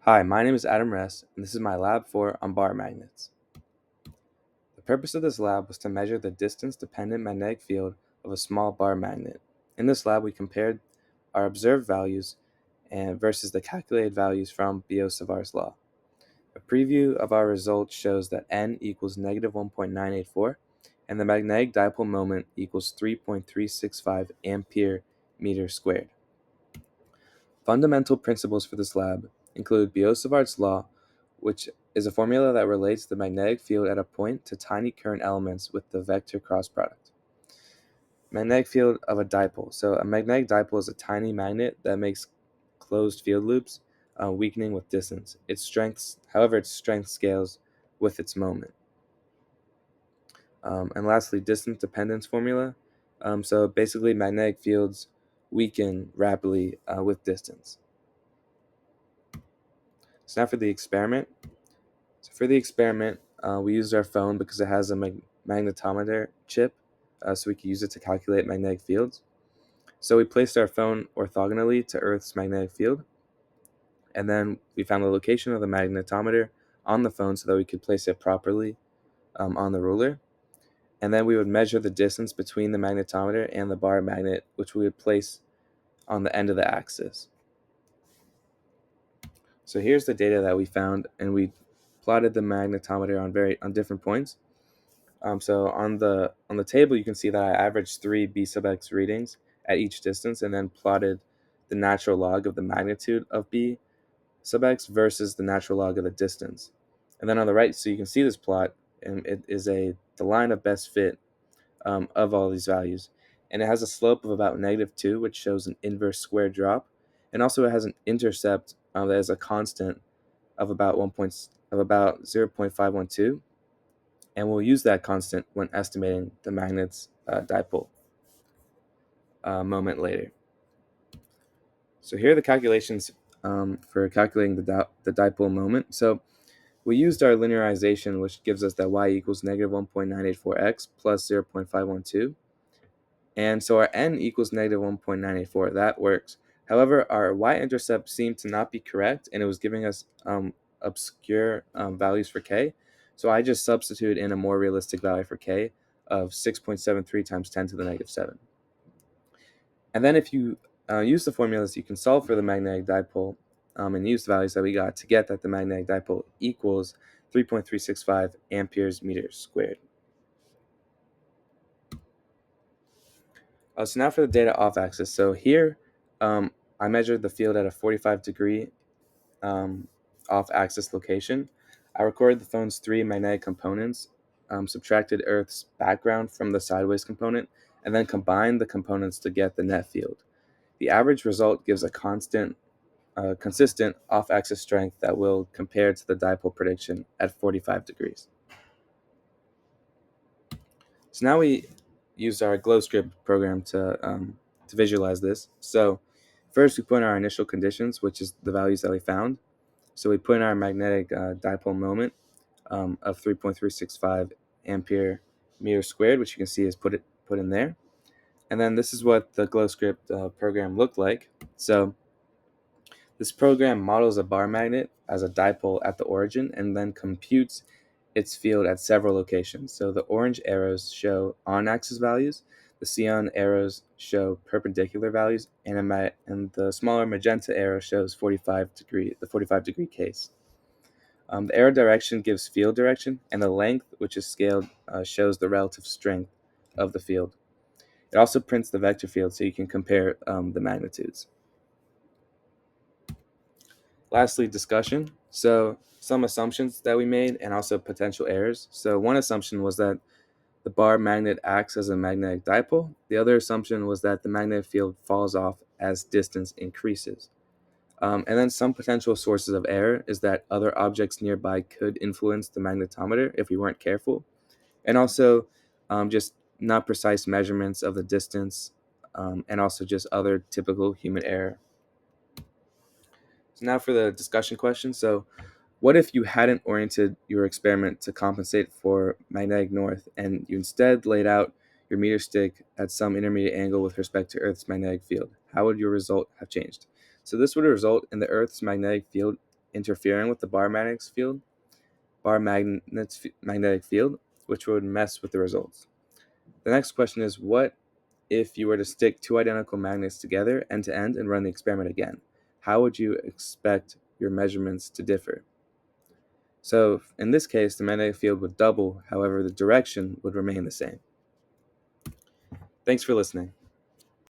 Hi, my name is Adam Ress, and this is my lab on bar magnets. The purpose of this lab was to measure the distance-dependent magnetic field of a small bar magnet. In this lab, we compared our observed values and versus the calculated values from Biot-Savart's law. A preview of our results shows that n equals negative 1.984, and the magnetic dipole moment equals 3.365 ampere meters squared. Fundamental principles for this lab include Biot-Savart's law, which is a formula that relates the magnetic field at a point to tiny current elements with the vector cross product. Magnetic field of a dipole. So a magnetic dipole is a tiny magnet that makes closed field loops, weakening with distance. However, its strength scales with its moment. And lastly, distance dependence formula. So basically, magnetic fields weaken rapidly with distance. So now for the experiment. So for the experiment, we used our phone because it has a magnetometer chip, so we could use it to calculate magnetic fields. So we placed our phone orthogonally to Earth's magnetic field, and then we found the location of the magnetometer on the phone so that we could place it properly on the ruler. And then we would measure the distance between the magnetometer and the bar magnet, which we would place on the end of the axis. So here's the data that we found, and we plotted the magnetometer on different points. So on the table, you can see that I averaged 3 b sub x readings at each distance, and then plotted the natural log of the magnitude of b sub x versus the natural log of the distance. And then on the right, so you can see this plot, and it is the line of best fit of all these values, and it has a slope of about -2, which shows an inverse square drop, and also it has an intercept that is a constant of about 0.512, and we'll use that constant when estimating the magnet's dipole moment later. So here are the calculations for calculating the dipole moment. So we used our linearization, which gives us that y equals negative 1.984x plus 0.512. And so our n equals negative 1.984. That works. However, our y-intercept seemed to not be correct, and it was giving us obscure values for k. So I just substituted in a more realistic value for k of 6.73 times 10 to the negative 7. And then if you use the formulas, you can solve for the magnetic dipole and use the values that we got to get that the magnetic dipole equals 3.365 amperes meters squared. So now for the data off axis. So here I measured the field at a 45-degree off axis location. I recorded the phone's 3 magnetic components, subtracted Earth's background from the sideways component, and then combined the components to get the net field. The average result gives a consistent off-axis strength that will compare to the dipole prediction at 45 degrees. So now we used our GlowScript program to visualize this. So first we put in our initial conditions, which is the values that we found. So we put in our magnetic dipole moment of 3.365 ampere meter squared, which you can see is put in there. And then this is what the GlowScript program looked like. So this program models a bar magnet as a dipole at the origin and then computes its field at several locations. So the orange arrows show on-axis values, the cyan arrows show perpendicular values, and the smaller magenta arrow shows the 45-degree case. The arrow direction gives field direction, and the length, which is scaled, shows the relative strength of the field. It also prints the vector field so you can compare the magnitudes. Lastly, discussion. So some assumptions that we made and also potential errors. So one assumption was that the bar magnet acts as a magnetic dipole. The other assumption was that the magnetic field falls off as distance increases. And then some potential sources of error is that other objects nearby could influence the magnetometer if we weren't careful. And also just not precise measurements of the distance and also just other typical human error. So now for the discussion question. So what if you hadn't oriented your experiment to compensate for magnetic north and you instead laid out your meter stick at some intermediate angle with respect to Earth's magnetic field? How would your result have changed? So this would result in the Earth's magnetic field interfering with the magnetic field, which would mess with the results. The next question is, what if you were to stick two identical magnets together end to end and run the experiment again? How would you expect your measurements to differ? So in this case, the magnetic field would double, however, the direction would remain the same. Thanks for listening.